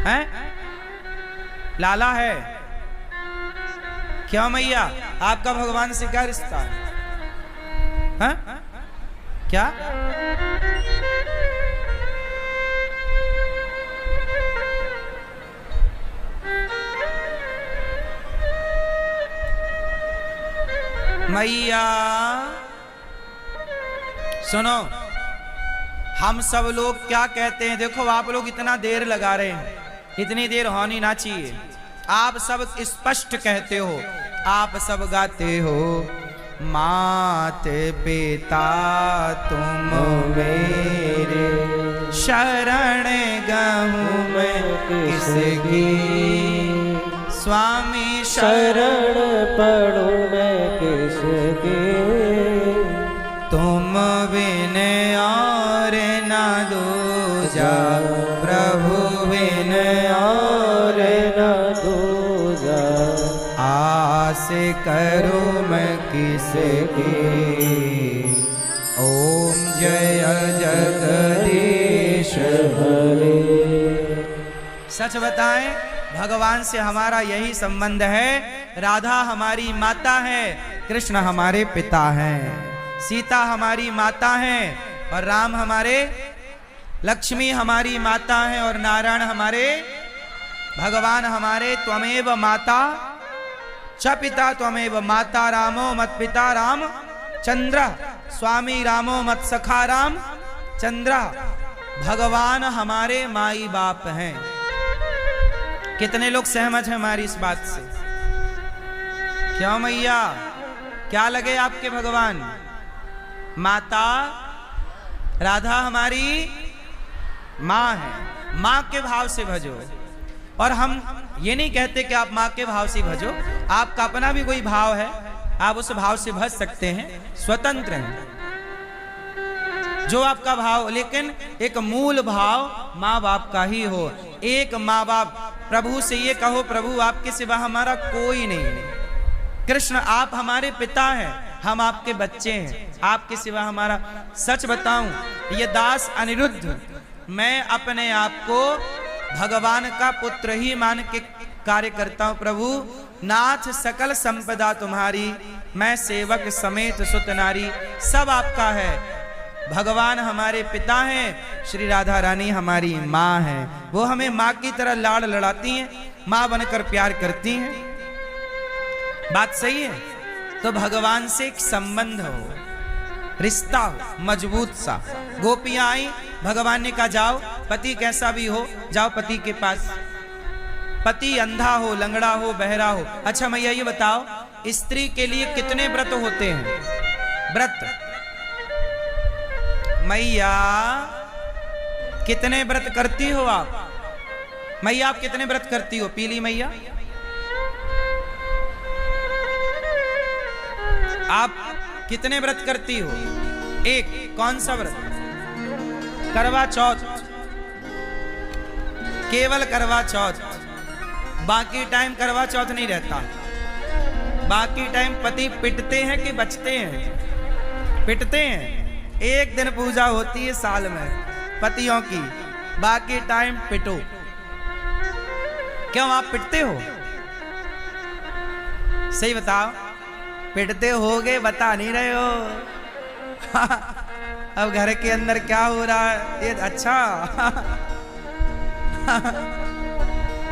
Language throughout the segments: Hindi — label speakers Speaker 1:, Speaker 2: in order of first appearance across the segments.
Speaker 1: हैं? लाला है। क्यों मैया, आपका भगवान से क्या रिश्ता है? हैं? क्या? मैया सुनो, हम सब लोग क्या कहते हैं, देखो आप लोग इतना देर लगा रहे हैं, इतनी देर होनी ना चाहिए। आप सब स्पष्ट कहते हो, आप सब गाते हो, माते पिता तुम मेरे, शरण गहूँ मैं किसकी, स्वामी
Speaker 2: शरण पढ़ूं मैं किसकी,
Speaker 1: तुम बिन और ना दूजा, प्रभु बिन
Speaker 2: और न दूजा,
Speaker 1: आस करूं मैं किसकी। ओम जय जगदीश
Speaker 2: हरे।
Speaker 1: सच बताएं, भगवान से हमारा यही संबंध है। राधा हमारी माता है, कृष्ण हमारे पिता हैं, सीता हमारी माता है और राम हमारे, लक्ष्मी हमारी माता है और नारायण हमारे, भगवान हमारे। त्वमेव माता च पिता त्वमेव माता, रामो मत पिता राम चंद्र, स्वामी रामो मत सखा राम चंद्र। भगवान हमारे माई बाप हैं। कितने लोग सहमत हैं हमारी इस बात से? क्यों मैया, क्या लगे आपके भगवान? माता राधा हमारी माँ है, माँ के भाव से भजो। और हम ये नहीं कहते कि आप माँ के भाव से भजो, आपका अपना भी कोई भाव है, आप उस भाव से भज सकते हैं, स्वतंत्र हैं जो आपका भाव, लेकिन एक मूल भाव माँ बाप का ही हो। एक माँ बाप, प्रभु से ये कहो, प्रभु आपके सिवा हमारा कोई नहीं। कृष्ण आप हमारे पिता हैं, हम आपके बच्चे हैं, आपके सिवा हमारा। सच बताऊं, ये दास अनिरुद्ध, मैं अपने आप को भगवान का पुत्र ही मान के कार्य करता हूं। प्रभु नाथ सकल संपदा तुम्हारी, मैं सेवक समेत सुत नारी, सब आपका है। भगवान हमारे पिता हैं, श्री राधा रानी हमारी माँ है। वो हमें माँ की तरह लाड़ लड़ाती हैं, माँ बनकर प्यार करती हैं। बात सही है? तो भगवान से एक संबंध हो, रिश्ता हो मजबूत सा। गोपियां आई, भगवान ने कहा जाओ, पति कैसा भी हो जाओ पति के पास। पति अंधा हो, लंगड़ा हो, बहरा हो। अच्छा मैया ये बताओ, स्त्री के लिए कितने व्रत होते हैं? व्रत मैया कितने व्रत करती हो आप? मैया आप कितने व्रत करती हो? पीली मैया आप कितने व्रत करती हो? एक, कौन सा व्रत? करवा चौथ, केवल करवा चौथ। बाकी टाइम करवा चौथ नहीं रहता। बाकी टाइम पति पिटते हैं कि बचते हैं? पिटते हैं। एक दिन पूजा होती है साल में पतियों की, बाकी टाइम पिटो। क्यों आप पिटते हो? सही बताओ, पिटते होगे, बता नहीं रहे हो। अब घर के अंदर क्या हो रहा है ये अच्छा।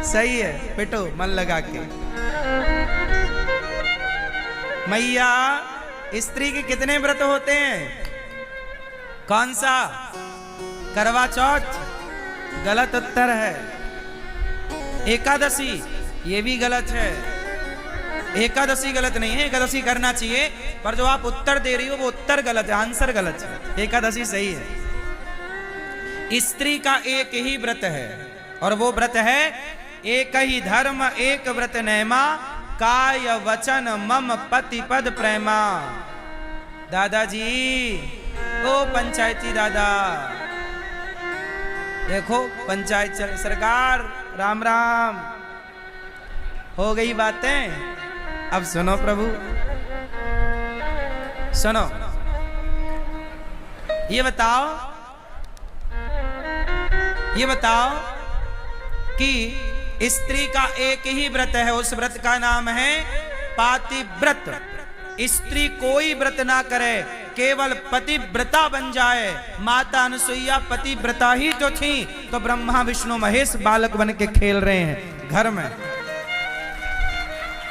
Speaker 1: सही है, पिटो मन लगा के। मैया स्त्री के कितने व्रत होते हैं? कौन सा? करवा चौथ गलत उत्तर है। एकादशी ये भी गलत है। एकादशी गलत नहीं है, एकादशी करना चाहिए, पर जो आप उत्तर दे रही हो वो उत्तर गलत है, आंसर गलत है। एकादशी सही है। स्त्री का एक ही व्रत है और वो व्रत है एक ही धर्म एक व्रत नेमा, काय वचन मम पति पद प्रेमा। दादाजी, ओ पंचायती दादा, देखो पंचायत सरकार, राम राम। हो गई बातें, अब सुनो प्रभु, सुनो। ये बताओ कि स्त्री का एक ही व्रत है, उस व्रत का नाम है पातिव्रत। स्त्री कोई व्रत ना करे, केवल पतिव्रता बन जाए। माता अनुसुईया पतिव्रता ही तो थी, तो ब्रह्मा विष्णु महेश बालक बन के खेल रहे हैं घर में।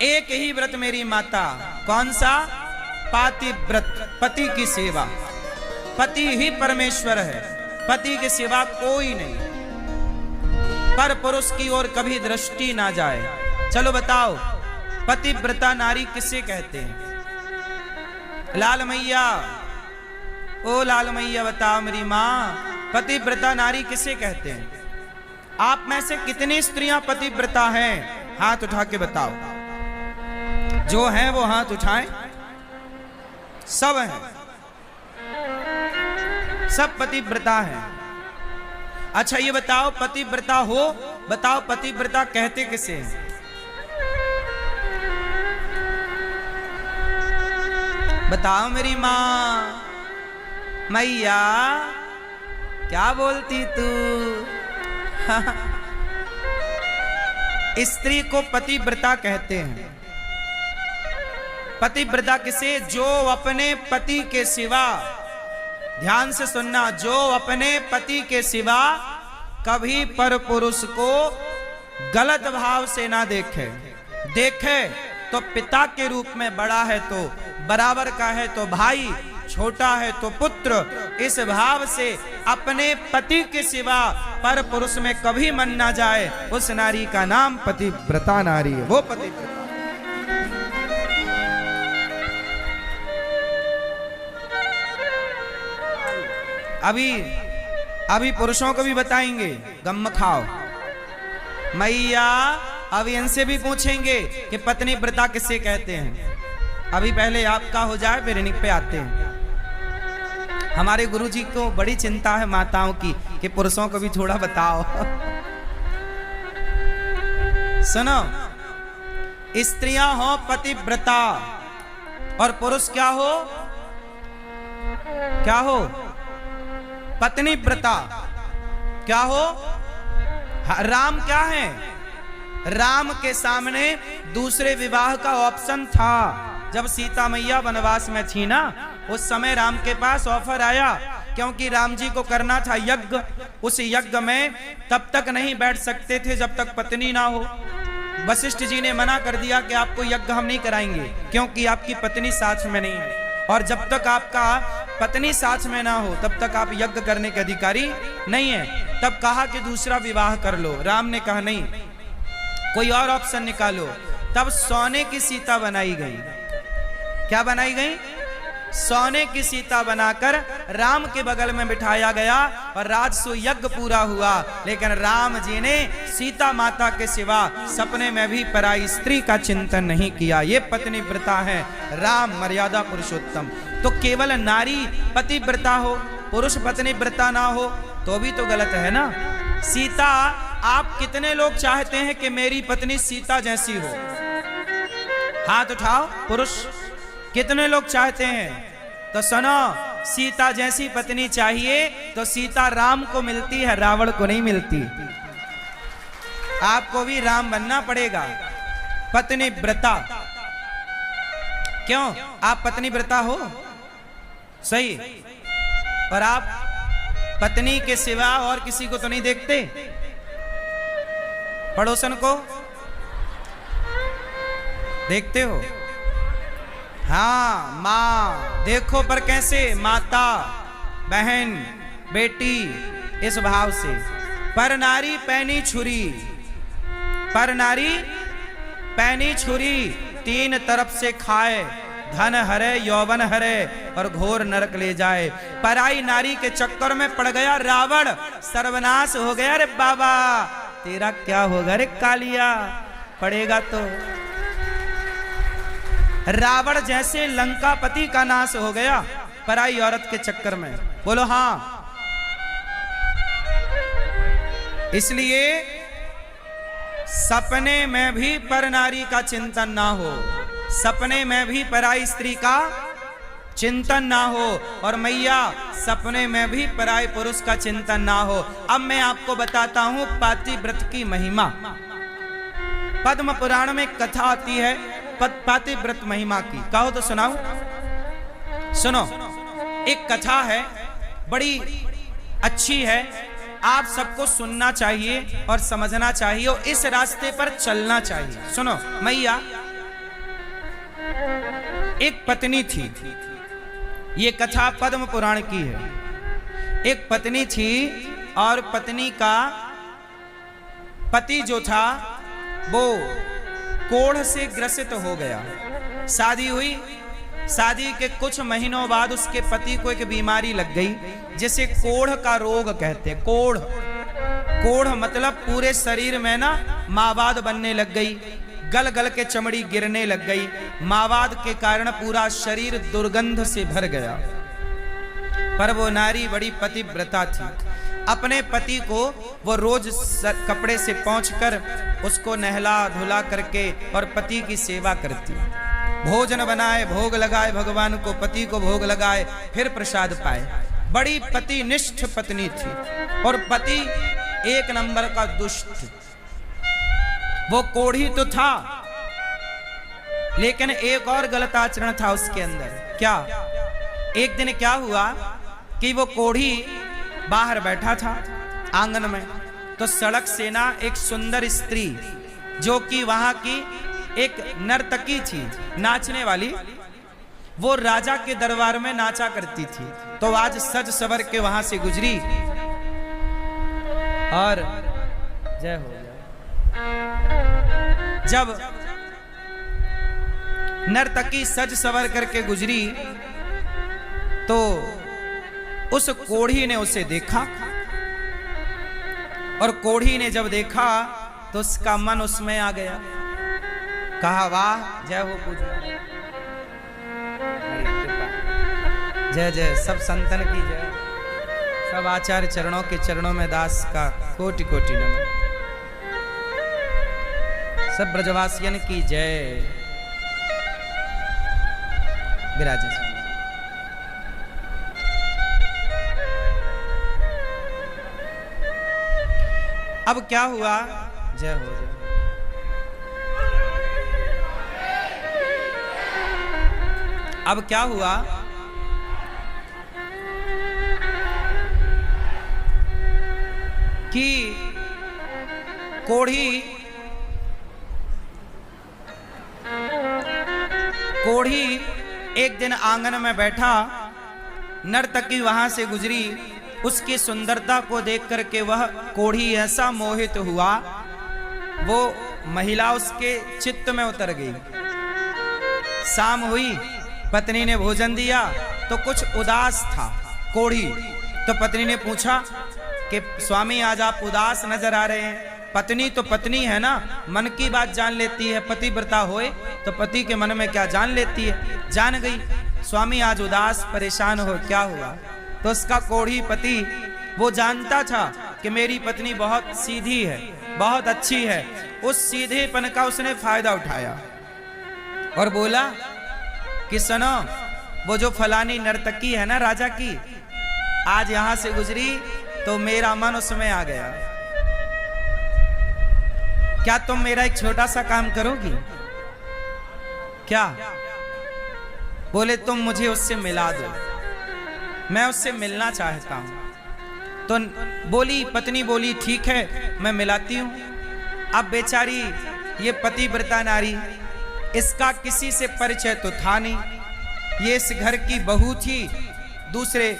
Speaker 1: एक ही व्रत मेरी माता, कौन सा? पातिव्रत, पति की सेवा। पति ही परमेश्वर है, पति के सिवा कोई नहीं। पर पुरुष की ओर कभी दृष्टि ना जाए। चलो बताओ, पतिव्रता नारी किसे कहते हैं? लाल मैया, ओ लाल मैया बताओ मेरी माँ, पतिव्रता नारी किसे कहते हैं? आप में से कितनी स्त्रियां पतिव्रता हैं? हाथ उठा के बताओ। जो हैं वो हाथ उठाएं। सब हैं, सब पतिव्रता हैं। अच्छा ये बताओ, पतिव्रता हो, बताओ पतिव्रता कहते किसे हैं? बताओ मेरी माँ। मैया क्या बोलती तू? स्त्री को पतिव्रता कहते हैं। पतिव्रता किसे? जो अपने पति के सिवा, ध्यान से सुनना, जो अपने पति के सिवा कभी पर पुरुष को गलत भाव से ना देखे। देखे तो पिता के रूप में, बड़ा है तो बराबर का है तो भाई, छोटा है तो पुत्र, इस भाव से अपने पति के सिवा पर पुरुष में कभी मन ना जाए, उस नारी का नाम पतिव्रता नारी है। वो पतिव्रता। अभी पुरुषों को भी बताएंगे, गम खाओ। मैया अभी इनसे भी पूछेंगे कि पत्नी व्रता किसे कहते हैं। अभी पहले आपका हो जाए, फिर इन्हीं पे आते हैं। हमारे गुरुजी को बड़ी चिंता है माताओं की कि पुरुषों को भी थोड़ा बताओ। सुनो, स्त्रियां हो पतिव्रता और पुरुष क्या हो? क्या हो? पत्नी व्रता। क्या हो? राम क्या है? राम के सामने दूसरे विवाह का ऑप्शन था। जब सीता मैया वनवास में थी ना, उस समय राम के पास ऑफर आया, क्योंकि राम जी को करना था यज्ञ। उस यज्ञ में तब तक नहीं बैठ सकते थे जब तक पत्नी ना हो। वशिष्ठ जी ने मना कर दिया कि आपको यज्ञ हम नहीं कराएंगे, क्योंकि आपकी पत्नी साथ में नहीं है, और जब तक आपका पत्नी साथ में ना हो तब तक आप यज्ञ करने के अधिकारी नहीं है। तब कहा कि दूसरा विवाह कर लो। राम ने कहा नहीं, कोई और ऑप्शन निकालो। तब सोने की सीता बनाई गई। क्या बनाई गई? सोने की सीता बनाकर राम के बगल में बिठाया गया और राजसु यज्ञ पूरा हुआ। लेकिन राम जी ने सीता माता के सिवा सपने में भी पराई स्त्री का चिंतन नहीं किया। ये पत्नी व्रता है, राम मर्यादा पुरुषोत्तम। तो केवल नारी पतिव्रता हो, पुरुष पत्नी व्रता ना हो तो भी तो गलत है ना। सीता, आप कितने लोग चाहते हैं कि मेरी पत्नी सीता जैसी हो? हाथ उठाओ पुरुष, कितने लोग चाहते हैं? तो सुनो, सीता जैसी पत्नी चाहिए तो सीता राम को मिलती है, रावण को नहीं मिलती। आपको भी राम बनना पड़ेगा। पत्नी व्रता। क्यों? आप पत्नी व्रता हो, सही, पर आप पत्नी के सिवा और किसी को तो नहीं देखते। पड़ोसन को देखते हो? हाँ, माँ देखो, पर कैसे? माता, बहन, बेटी, इस भाव से। पर नारी पैनी छुरी, पर नारी पैनी छुरी, तीन तरफ से खाए, धन हरे, यौवन हरे और घोर नरक ले जाए। पराई नारी के चक्कर में पड़ गया रावण, सर्वनाश हो गया। रे बाबा तेरा क्या होगा रे कालिया, पड़ेगा तो। रावण जैसे लंकापति का नाश हो गया पराई औरत के चक्कर में। बोलो हाँ। इसलिए सपने में भी पर नारी का चिंतन ना हो, सपने में भी पराई स्त्री का चिंतन ना हो, और मैया सपने में भी पराय पुरुष का चिंतन ना हो। अब मैं आपको बताता हूं पातिव्रत की महिमा। पद्म पुराण में कथा आती है पातिव्रत महिमा की। कहो तो सुनाओ। सुनो, एक कथा है, बड़ी अच्छी है, आप सबको सुनना चाहिए और समझना चाहिए और इस रास्ते पर चलना चाहिए। सुनो मैया, एक पत्नी थी, ये कथा पद्म पुराण की है। एक पत्नी थी और पत्नी का पति जो था वो कोढ़ से ग्रसित हो गया। शादी हुई, शादी के कुछ महीनों बाद उसके पति को एक बीमारी लग गई जिसे कोढ़ का रोग कहते। कोढ़, कोढ़ मतलब पूरे शरीर में ना मावाद बनने लग गई, गल गल के चमड़ी गिरने लग गई। मावाद के कारण पूरा शरीर दुर्गंध से भर गया। पर वो नारी बड़ी पतिव्रता थी। अपने पति को वो रोज कपड़े से पोंछकर उसको नहला धुला करके और पति की सेवा करती। भोजन बनाए, भोग लगाए, भगवान को, पति को भोग लगाए, फिर प्रसाद पाए। बड़ी पतिनिष्ठ पत्नी थी और पति एक नंबर का दुष्ट। वो कोढ़ी तो था लेकिन एक और गलत आचरण था उसके अंदर। क्या? एक दिन क्या हुआ कि वो कोढ़ी बाहर बैठा था आंगन में, तो सड़क से ना एक सुंदर स्त्री जो कि वहां की एक नर्तकी थी, नाचने वाली, वो राजा के दरबार में नाचा करती थी। तो आज सज सवर के वहां से गुजरी और जय हो जाए। जब नर्तकी सज सवर करके गुजरी तो उस कोढ़ी ने उसे देखा, और कोढ़ी ने जब देखा तो उसका मन उसमें आ गया। कहा वाह, जय हो पूजा, जय जय, सब संतन की जय, सब आचार्य चरणों के चरणों में दास का कोटि कोटि नमन, सब ब्रजवासियन की जय। विराजे अब क्या हुआ? जय हो जय। अब क्या हुआ कि कोढ़ी एक दिन आंगन में बैठा, नर्तकी वहां से गुजरी, उसकी सुंदरता को देख करके वह कोढ़ी ऐसा मोहित हुआ, वो महिला उसके चित्त में उतर गई। शाम हुई, पत्नी ने भोजन दिया तो कुछ उदास था कोढ़ी। तो पत्नी ने पूछा कि स्वामी आज आप उदास नजर आ रहे हैं। पत्नी तो पत्नी है ना, मन की बात जान लेती है, पतिव्रता होए तो पति के मन में क्या जान लेती है। जान गई, स्वामी आज उदास परेशान हो, क्या हुआ? तो उसका कोढ़ी पति वो जानता था कि मेरी पत्नी बहुत सीधी है, बहुत अच्छी है। उस सीधेपन का उसने फायदा उठाया और बोला कि सुनो, वो जो फलानी नर्तकी है ना राजा की, आज यहां से गुजरी तो मेरा मन उसमें आ गया। क्या तुम मेरा एक छोटा सा काम करोगी? क्या? बोले तुम मुझे उससे मिला दो, मैं उससे मिलना चाहता हूं। तो बोली, पत्नी बोली ठीक है मैं मिलाती हूं। अब बेचारी ये पतिव्रता नारी, इसका किसी से परिचय तो था नहीं। ये इस घर की बहू थी, दूसरे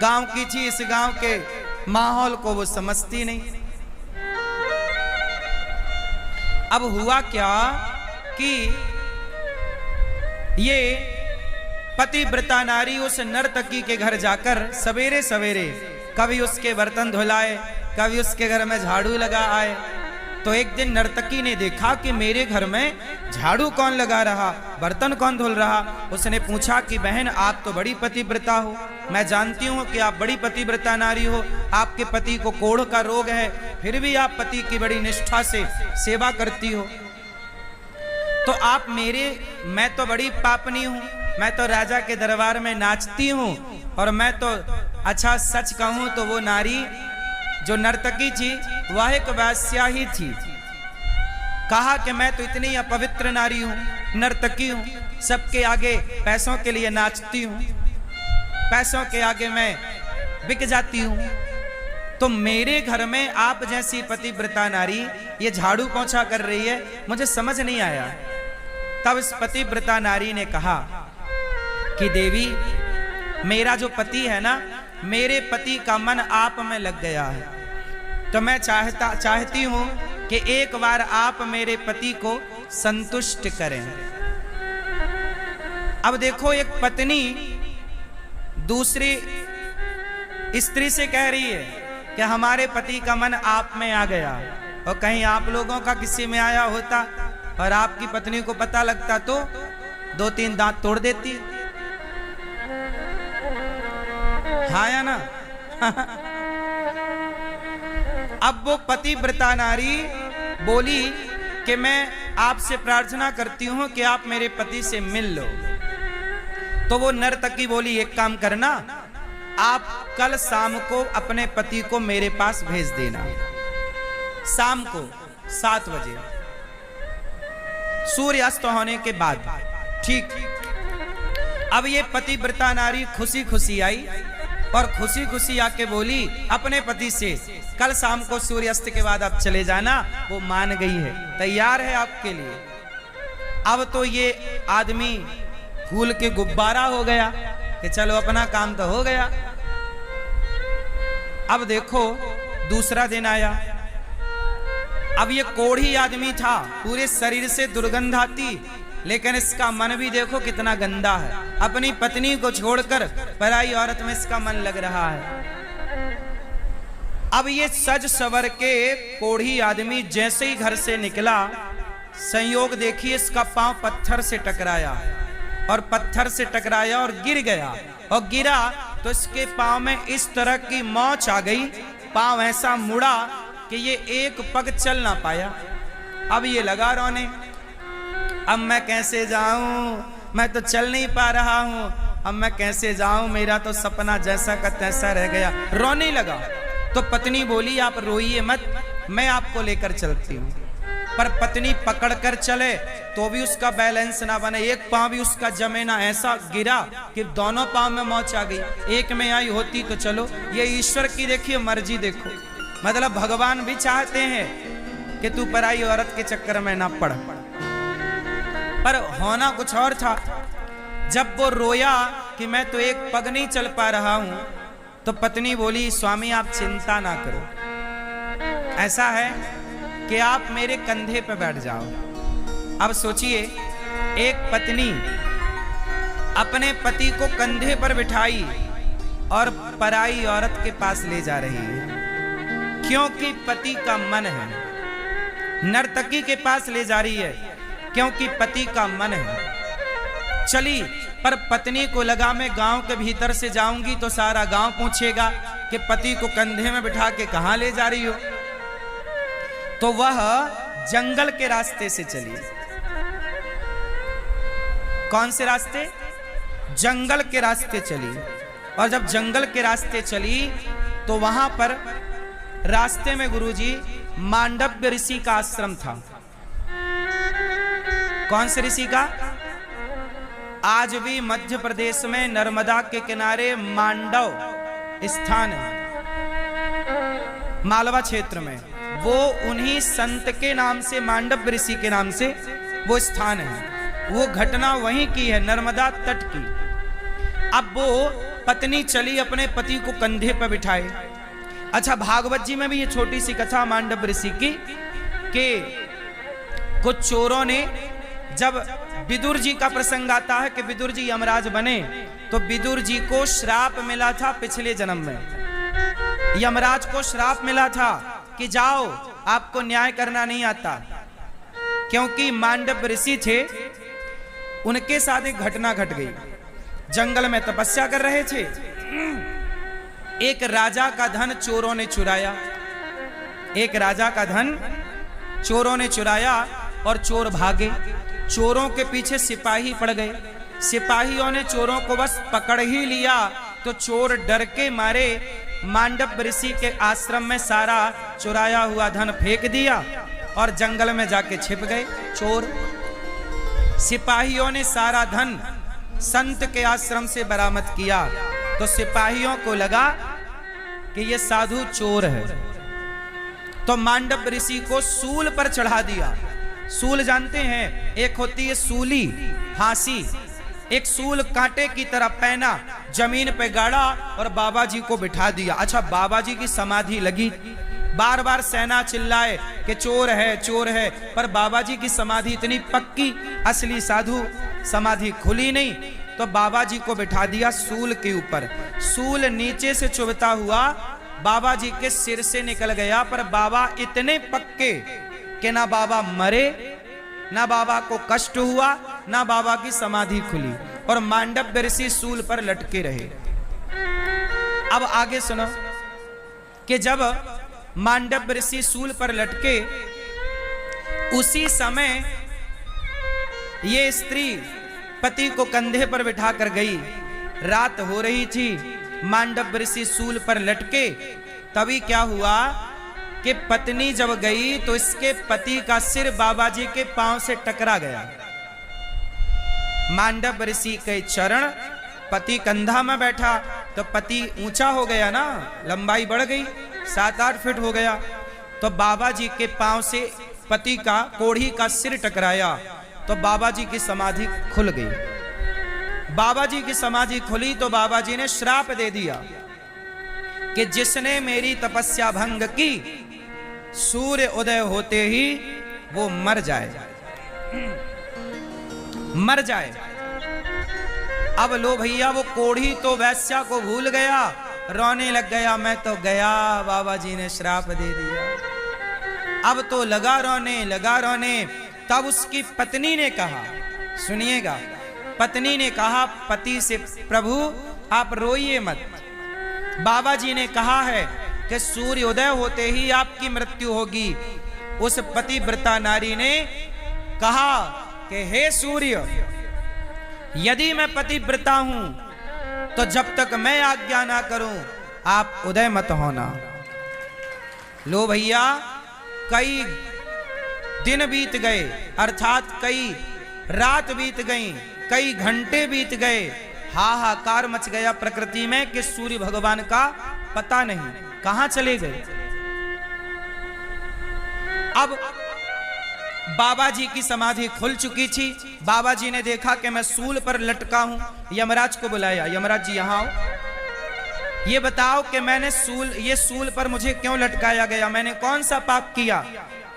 Speaker 1: गांव की थी, इस गांव के माहौल को वो समझती नहीं। अब हुआ क्या कि ये पतिव्रता नारी उस नर्तकी के घर जाकर सवेरे सवेरे कभी उसके बर्तन धुलाए, कभी उसके घर में झाड़ू लगा आए। तो एक दिन नर्तकी ने देखा कि मेरे घर में झाड़ू कौन लगा रहा, बर्तन कौन धुल रहा। उसने पूछा कि बहन आप तो बड़ी पतिव्रता हो, मैं जानती हूँ कि आप बड़ी पतिव्रता नारी हो, आपके पति को कोढ़ का रोग है, फिर भी आप पति की बड़ी निष्ठा से सेवा करती हो। तो आप मैं तो बड़ी पापनी हूँ, मैं तो राजा के दरबार में नाचती हूँ, और मैं तो अच्छा सच कहूँ तो वो नारी जो नर्तकी थी वह एक वेश्या ही थी। कहा कि मैं तो इतनी अपवित्र नारी हूँ, नर्तकी हूँ, सबके आगे पैसों के लिए नाचती हूँ, पैसों के आगे मैं बिक जाती हूँ, तो मेरे घर में आप जैसी पतिव्रता नारी ये झाड़ू पोंछा कर रही है, मुझे समझ नहीं आया। तब इस पतिव्रता नारी ने कहा कि देवी, मेरा जो पति है ना, मेरे पति का मन आप में लग गया है, तो मैं चाहती हूं कि एक बार आप मेरे पति को संतुष्ट करें। अब देखो, एक पत्नी दूसरी स्त्री से कह रही है कि हमारे पति का मन आप में आ गया, और कहीं आप लोगों का किसी में आया होता और आपकी पत्नी को पता लगता तो 2-3 दांत तोड़ देती। हाँ या ना? अब वो पतिव्रता नारी बोली कि मैं आपसे प्रार्थना करती हूं कि आप मेरे पति से मिल लो। तो वो नर्तकी बोली, एक काम करना, आप कल शाम को अपने पति को मेरे पास भेज देना, शाम को 7 बजे, सूर्यास्त होने के बाद। ठीक। अब ये पतिव्रता नारी खुशी खुशी आई और खुशी खुशी आके बोली अपने पति से, कल शाम को सूर्यास्त के बाद आप चले जाना। वो मान गई है, तैयार है आपके लिए। अब तो ये आदमी फूल के गुब्बारा हो गया कि चलो अपना काम तो हो गया। अब देखो, दूसरा दिन आया। अब ये कोढ़ी आदमी था, पूरे शरीर से दुर्गंध आती, लेकिन इसका मन भी देखो कितना गंदा है। अपनी पत्नी को छोड़कर पराई औरत में इसका मन लग रहा है। अब ये सज सवर के कोढ़ी आदमी जैसे ही घर से निकला, संयोग देखिए, इसका पांव पत्थर से टकराया, और पत्थर से टकराया और गिर गया, और गिरा तो इसके पांव में इस तरह की मोच आ गई, पांव ऐसा मुड़ा कि ये एक पग चल ना पाया। अब ये लगा रोने, अब मैं कैसे जाऊं, मैं तो चल नहीं पा रहा हूं, अब मैं कैसे जाऊं, मेरा तो सपना जैसा का तैसा रह गया। रोने लगा। तो पत्नी बोली, आप रोइए मत, मैं आपको लेकर चलती हूं। पर पत्नी पकड़ कर चले तो भी उसका बैलेंस ना बने, एक पांव भी उसका जमे ना, ऐसा गिरा कि दोनों पांव में मोच आ गई। एक में आई होती तो चलो, ये ईश्वर की देखिए मर्जी देखो, मतलब भगवान भी चाहते हैं कि तू पराई औरत के चक्कर में ना पड़, पर होना कुछ और था। जब वो रोया कि मैं तो एक पग नहीं चल पा रहा हूं, तो पत्नी बोली, स्वामी आप चिंता ना करो, ऐसा है कि आप मेरे कंधे पर बैठ जाओ। अब सोचिए, एक पत्नी अपने पति को कंधे पर बिठाई और पराई औरत के पास ले जा रही है, क्योंकि पति का मन है। नर्तकी के पास ले जा रही है क्योंकि पति का मन है। चली, पर पत्नी को लगा मैं गांव के भीतर से जाऊंगी तो सारा गांव पूछेगा कि पति को कंधे में बिठा के कहां ले जा रही हो। तो वह जंगल के रास्ते से चली। कौन से रास्ते? जंगल के रास्ते चली। और जब जंगल के रास्ते चली तो वहां पर रास्ते में गुरुजी मांडव्य ऋषि का आश्रम था। कौन से ऋषि का? आज भी मध्य प्रदेश में नर्मदा के किनारे मांडव स्थान है, मालवा क्षेत्र में, वो उन्हीं संत के नाम से, मांडव ऋषि के नाम से वो स्थान है। वो घटना वहीं की है, नर्मदा तट की। अब वो पत्नी चली अपने पति को कंधे पर बिठाए। अच्छा, भागवत जी में भी ये छोटी सी कथा मांडव ऋषि की कि कुछ चोरों ने, जब विदुर जी का प्रसंग आता है कि विदुर जी यमराज बने, तो विदुर जी को श्राप मिला था पिछले जन्म में। यमराज को श्राप मिला था कि जाओ, आपको न्याय करना नहीं आता, क्योंकि मांडव ऋषि थे। उनके साथ एक घटना घट गई। जंगल में तपस्या कर रहे थे, एक राजा का धन चोरों ने चुराया। एक राजा का धन चोरों ने चुराया और चोर भागे। चोरों के पीछे सिपाही पड़ गए। सिपाहियों ने चोरों को बस पकड़ ही लिया तो चोर डर के मारे मांडव ऋषि के आश्रम में सारा चुराया हुआ धन फेंक दिया और जंगल में जाके छिप गए चोर। सिपाहियों ने सारा धन संत के आश्रम से बरामद किया तो सिपाहियों को लगा कि ये साधु चोर है, तो मांडव ऋषि को सूल पर चढ़ा दिया। सूल जानते हैं, एक होती है सूली फांसी, एक सूल कांटे की तरह पहना, जमीन पे गाड़ा और बाबा जी को बिठा दिया। अच्छा, बाबा जी की समाधि लगी, बार बार सेना चिल्लाए कि चोर है, पर बाबा जी की समाधि इतनी पक्की, असली साधु समाधि खुली नहीं, तो बाबा जी को बिठा दिया सूल के ऊपर। सूल नीचे से चुभता हुआ बाबा जी के सिर से निकल गया, पर बाबा इतने पक्के कि ना बाबा मरे, ना बाबा को कष्ट हुआ, ना बाबा की समाधि खुली, और मांडव ऋषि सूल पर लटके रहे। अब आगे सुनो कि जब मांडव ऋषि सूल पर लटके, उसी समय ये स्त्री पति को कंधे पर बिठा कर गई। रात हो रही थी, मांडव ऋषि सूल पर लटके। तभी क्या हुआ कि पत्नी जब गई तो इसके पति का सिर बाबा जी के पांव से टकरा गया। मांडव ऋषि के चरण, पति कंधा में बैठा तो पति ऊंचा हो गया ना, लंबाई बढ़ गई, 7-8 फीट हो गया, तो बाबा जी के पांव से पति का कोढ़ी का सिर टकराया तो बाबा जी की समाधि खुल गई। बाबा जी की समाधि खुली तो बाबा जी ने श्राप दे दिया कि जिसने मेरी तपस्या भंग की, सूर्य उदय होते ही वो मर जाए। अब लो भैया, वो कोढ़ी तो वैश्या को भूल गया, रोने लग गया, मैं तो गया, बाबा जी ने श्राप दे दिया। अब तो लगा रोने। तब उसकी पत्नी ने कहा, सुनिएगा, पत्नी ने कहा पति से, प्रभु आप रोइए मत, बाबा जी ने कहा है कि सूर्य उदय होते ही आपकी मृत्यु होगी। उस पतिव्रता नारी ने कहा कि हे सूर्य, यदि मैं पतिव्रता हूं तो जब तक मैं आज्ञा ना करूं आप उदय मत होना। लो भैया, कई दिन बीत गए, अर्थात कई रात बीत गई, कई घंटे बीत गए, हाहाकार मच गया प्रकृति में कि सूर्य भगवान का पता नहीं कहां चले गए। अब बाबा जी की समाधि खुल चुकी थी। बाबा जी ने देखा कि मैं सूल पर लटका हूं, यमराज को बुलाया, यमराज जी यहां आओ, ये बताओ कि मैंने ये सूल पर मुझे क्यों लटकाया गया, मैंने कौन सा पाप किया।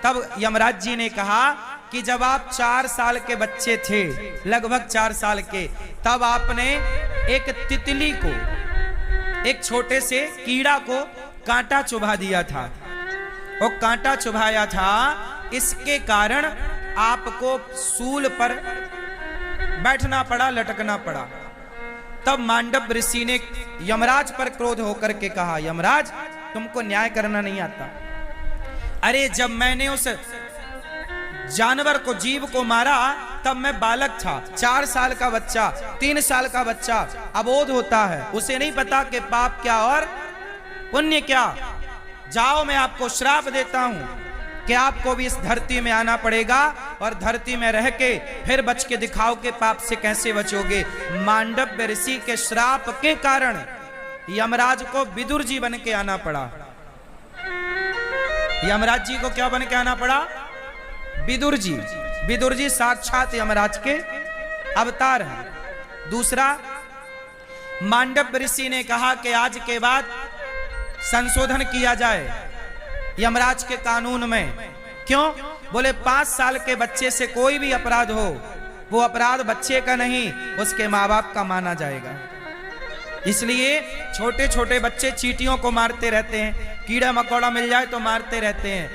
Speaker 1: तब यमराज जी ने कहा कि जब आप 4 साल के बच्चे थे, लगभग 4 साल के, तब आपने एक तितली को, एक छोटे से कीड़ा को कांटा चुभा दिया था। वो कांटा चुभाया था, इसके कारण आपको सूल पर बैठना पड़ा, लटकना पड़ा। तब मांडव ऋषि ने यमराज पर क्रोध होकर के कहा, यमराज तुमको न्याय करना नहीं आता। अरे जब मैंने उस जानवर को, जीव को मारा, तब मैं बालक था, 4 साल का बच्चा, 3 साल का बच्चा अबोध होता है, उसे नहीं पता कि पाप क्या और पुण्य क्या। जाओ, मैं आपको श्राप देता हूं कि आपको भी इस धरती में आना पड़ेगा और धरती में रह के फिर बच के दिखाओ कि पाप से कैसे बचोगे। मांडव ऋषि के श्राप के कारण यमराज को विदुर जी बन के आना पड़ा। यमराज जी को क्या बन के आना पड़ा? विदुर जी। विदुर जी साक्षात यमराज के अवतार हैं। दूसरा, मांडव ऋषि ने कहा कि आज के बाद संशोधन किया जाए यमराज के कानून में। क्यों? बोले 5 साल के बच्चे से कोई भी अपराध हो, वो अपराध बच्चे का नहीं, उसके माँ बाप का माना जाएगा। इसलिए छोटे छोटे बच्चे चींटियों को मारते रहते हैं, कीड़ा मकोड़ा मिल जाए तो मारते रहते हैं।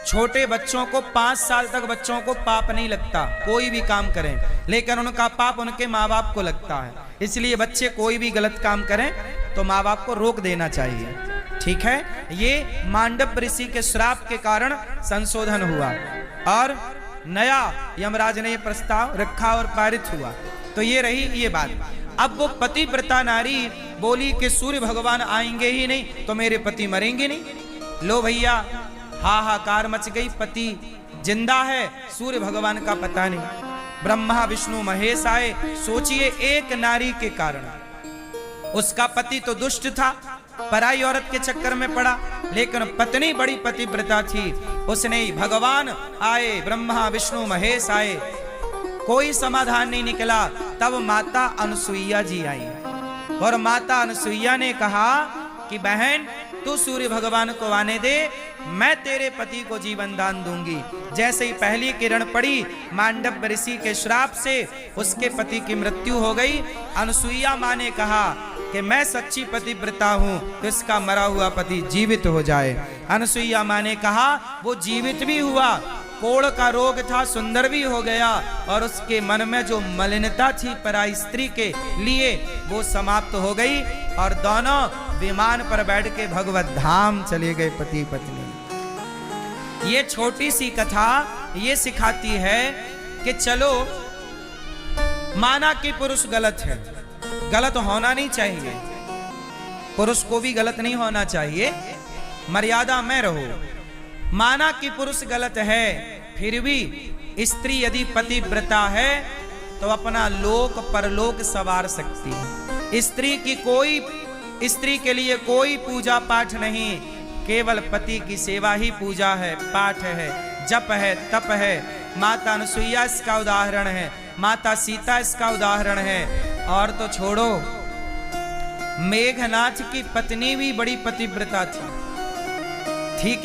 Speaker 1: छोटे बच्चों को 5 साल तक बच्चों को पाप नहीं लगता, कोई भी काम करें, लेकिन उनका पाप उनके माँ बाप को लगता है। इसलिए बच्चे कोई भी गलत काम करें तो माँ बाप को रोक देना चाहिए। ठीक है, ये मांडव ऋषि के श्राप के कारण संशोधन हुआ और नया यमराज ने प्रस्ताव रखा और पारित हुआ। तो ये रही ये बात। अब वो पतिव्रता नारी बोली कि सूर्य भगवान आएंगे ही नहीं तो मेरे पति मरेंगे नहीं। लो भैया, हाहाकार मच गई, पति जिंदा है, सूर्य भगवान का पता नहीं। ब्रह्मा विष्णु महेश आए। सोचिए, एक नारी के कारण, उसका पति तो दुष्ट था, पराई औरत के चक्कर में पड़ा, लेकिन पत्नी बड़ी पतिव्रता थी। उसने, भगवान आए, ब्रह्मा विष्णु महेश आए, कोई समाधान नहीं निकला। तब माता अनसुईया जी आई और माता अनसुईया ने कहा कि बहन, तू सूर्य भगवान को आने दे, मैं तेरे पति को जीवन दान दूंगी। जैसे ही पहली किरण पड़ी, मांडव ऋषि के श्राप से उसके पति की मृत्यु हो गई। अनसुईया माँ ने कहा कि मैं सच्ची पतिव्रता हूं, तो इसका मरा हुआ पति जीवित हो जाए। अनसुईया माँ ने कहा, वो जीवित भी हुआ, कोढ़ का रोग था, सुंदर भी हो गया, और उसके मन में जो मलिनता थी पराई स्त्री के लिए वो समाप्त हो गई, और दोनों विमान पर बैठ के भगवत धाम चले गए पति पत्नी। ये छोटी सी कथा ये सिखाती है कि चलो, माना कि पुरुष गलत है, गलत होना नहीं चाहिए, पुरुष को भी गलत नहीं होना चाहिए, मर्यादा में रहो। माना कि पुरुष गलत है, फिर भी स्त्री यदि पतिव्रता है तो अपना लोक परलोक संवार सकती है। स्त्री के लिए कोई पूजा पाठ नहीं, केवल पति की सेवा ही पूजा है, पाठ है, जप है, तप है। माता अनसुईया इसका उदाहरण है, माता सीता इसका उदाहरण है। और तो छोड़ो, मेघनाथ की पत्नी भी बड़ी पतिव्रता थी। ठीक है।